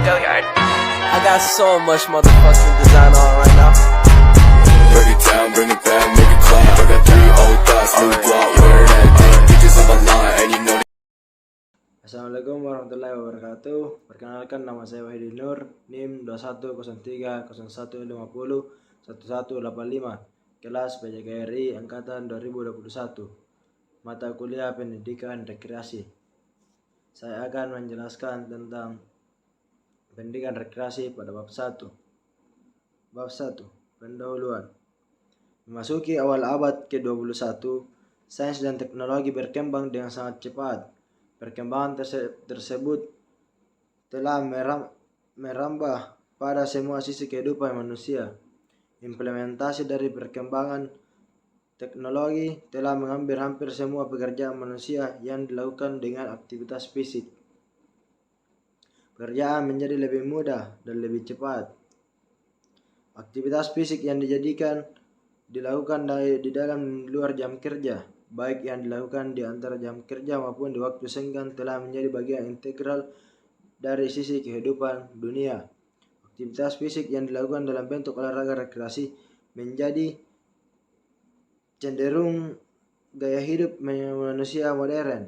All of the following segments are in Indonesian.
Gilliard. I got so much motherfucking design on right now. Break it down, bring it back, make it clap. I got 3 old thoughts, new block, where that thing. Bitches on my line, and you know. Assalamualaikum warahmatullahi wabarakatuh. Perkenalkan, nama saya Wahidi Nur, NIM 210301501185, kelas PJKRI angkatan 2021. Mata kuliah Pendidikan Rekreasi. Saya akan menjelaskan tentang pendidikan rekreasi pada bab 1. Bab 1. Pendahuluan. Memasuki awal abad ke-21, sains dan teknologi berkembang dengan sangat cepat. Perkembangan tersebut telah merambah pada semua sisi kehidupan manusia. Implementasi dari perkembangan teknologi telah mengambil hampir semua pekerjaan manusia yang dilakukan dengan aktivitas fisik. Pekerjaan menjadi lebih mudah dan lebih cepat. Aktivitas fisik yang dilakukan di dalam luar jam kerja, baik yang dilakukan di antara jam kerja maupun di waktu senggang, telah menjadi bagian integral dari sisi kehidupan dunia. Aktivitas fisik yang dilakukan dalam bentuk olahraga rekreasi menjadi cenderung gaya hidup manusia modern.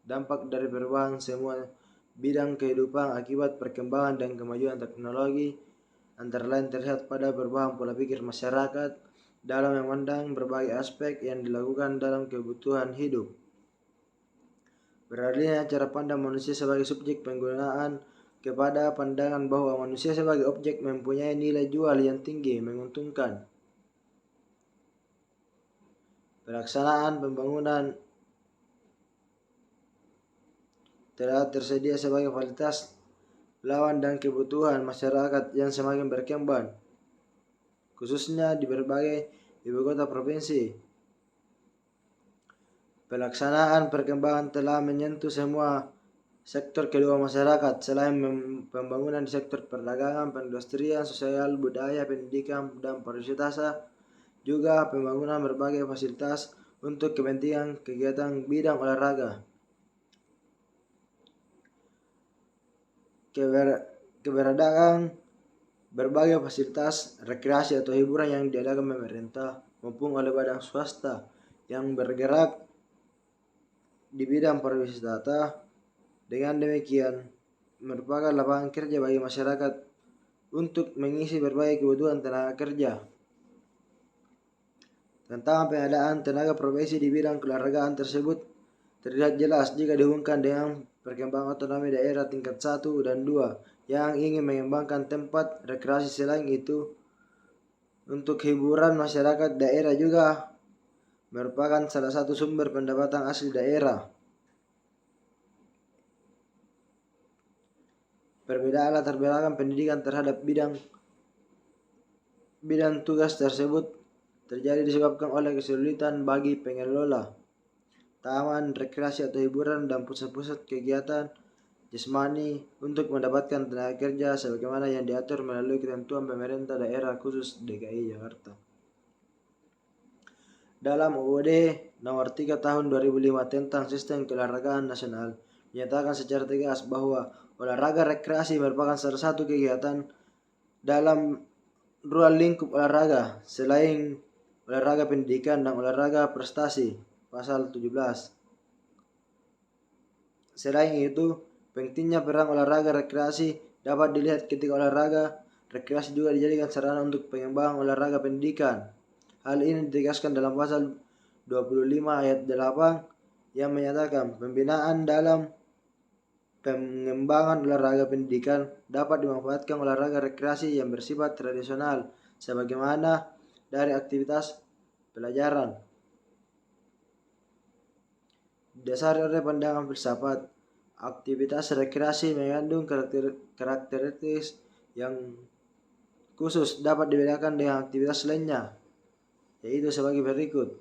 Dampak dari perubahan semua bidang kehidupan akibat perkembangan dan kemajuan teknologi antara lain terlihat pada perubahan pola pikir masyarakat dalam memandang berbagai aspek yang dilakukan dalam kebutuhan hidup. Beralihnya cara pandang manusia sebagai subjek penggunaan kepada pandangan bahwa manusia sebagai objek mempunyai nilai jual yang tinggi, menguntungkan. Pelaksanaan pembangunan telah tersedia sebagai fasilitas lawan dan kebutuhan masyarakat yang semakin berkembang, khususnya di berbagai ibu kota provinsi. Pelaksanaan perkembangan telah menyentuh semua sektor kehidupan masyarakat. Selain pembangunan di sektor perdagangan, perindustrian, sosial, budaya, pendidikan, dan pariwisata, juga pembangunan berbagai fasilitas untuk kepentingan kegiatan bidang olahraga. Keberadaan berbagai fasilitas rekreasi atau hiburan yang diadakan pemerintah maupun oleh badan swasta yang bergerak di bidang pariwisata. Dengan demikian, merupakan lapangan kerja bagi masyarakat untuk mengisi berbagai kebutuhan tenaga kerja. Tentang pengadaan tenaga profesi di bidang keolahragaan tersebut terlihat jelas jika dihubungkan dengan perkembangan otonomi daerah tingkat 1 dan 2 yang ingin mengembangkan tempat rekreasi. Selain itu, untuk hiburan, masyarakat daerah juga merupakan salah satu sumber pendapatan asli daerah. Perbedaan latar belakang pendidikan terhadap bidang tugas tersebut terjadi disebabkan oleh kesulitan bagi pengelola taman rekreasi atau hiburan dan pusat-pusat kegiatan jasmani untuk mendapatkan tenaga kerja sebagaimana yang diatur melalui ketentuan pemerintah daerah khusus DKI Jakarta. Dalam UUD Nomor 3 Tahun 2005 tentang Sistem Keolahragaan Nasional menyatakan secara tegas bahwa olahraga rekreasi merupakan salah satu kegiatan dalam ruang lingkup olahraga selain olahraga pendidikan dan olahraga prestasi, pasal 17. Selain itu, pentingnya peran olahraga rekreasi dapat dilihat ketika olahraga rekreasi juga dijadikan sarana untuk pengembangan olahraga pendidikan. Hal ini ditegaskan dalam pasal 25 ayat 8 yang menyatakan pembinaan dalam pengembangan olahraga pendidikan dapat dimanfaatkan olahraga rekreasi yang bersifat tradisional sebagaimana dari aktivitas pelajaran. Didasari oleh pandangan filsafat, aktivitas rekreasi mengandung karakteristik yang khusus dapat dibedakan dengan aktivitas lainnya, yaitu sebagai berikut.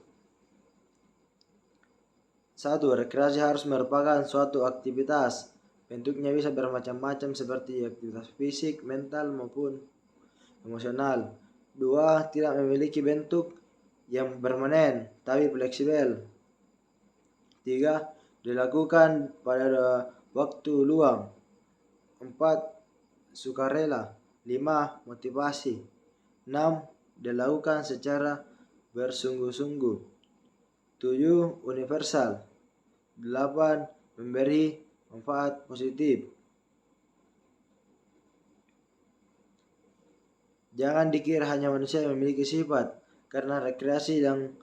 1. Rekreasi harus merupakan suatu aktivitas. Bentuknya bisa bermacam-macam seperti aktivitas fisik, mental, maupun emosional. 2. Tidak memiliki bentuk yang permanen, tapi fleksibel. 3. Dilakukan pada waktu luang. 4. sukarela. 5. Motivasi. 6. Dilakukan secara bersungguh-sungguh. 7. Universal. 8. Memberi manfaat positif. Jangan dikira hanya manusia yang memiliki sifat, karena rekreasi yang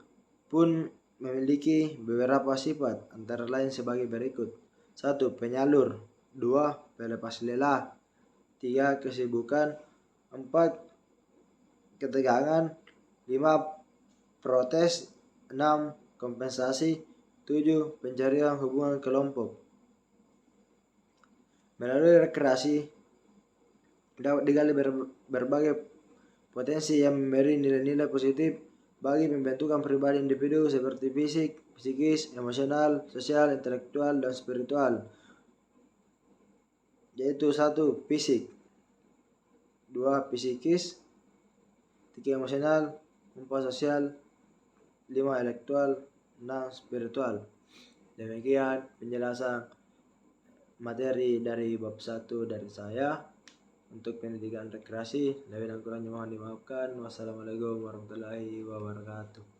pun memiliki beberapa sifat, antara lain sebagai berikut. 1. Penyalur. 2. Pelepas lelah. 3. Kesibukan. 4. Ketegangan. 5. Protes. 6. Kompensasi. 7. Pencarian hubungan kelompok. Melalui rekreasi dapat digali berbagai potensi yang memberi nilai-nilai positif bagi pembentukan pribadi individu seperti fisik, psikis, emosional, sosial, intelektual, dan spiritual. Yaitu 1. Fisik, 2. Psikis, 3. Emosional, 4. Sosial, 5. Intelektual, 6. Spiritual. Demikian penjelasan materi dari bab 1 dari saya untuk pendidikan rekreasi. Lebih dan kurangnya mohon dimaafkan. Wassalamualaikum warahmatullahi wabarakatuh.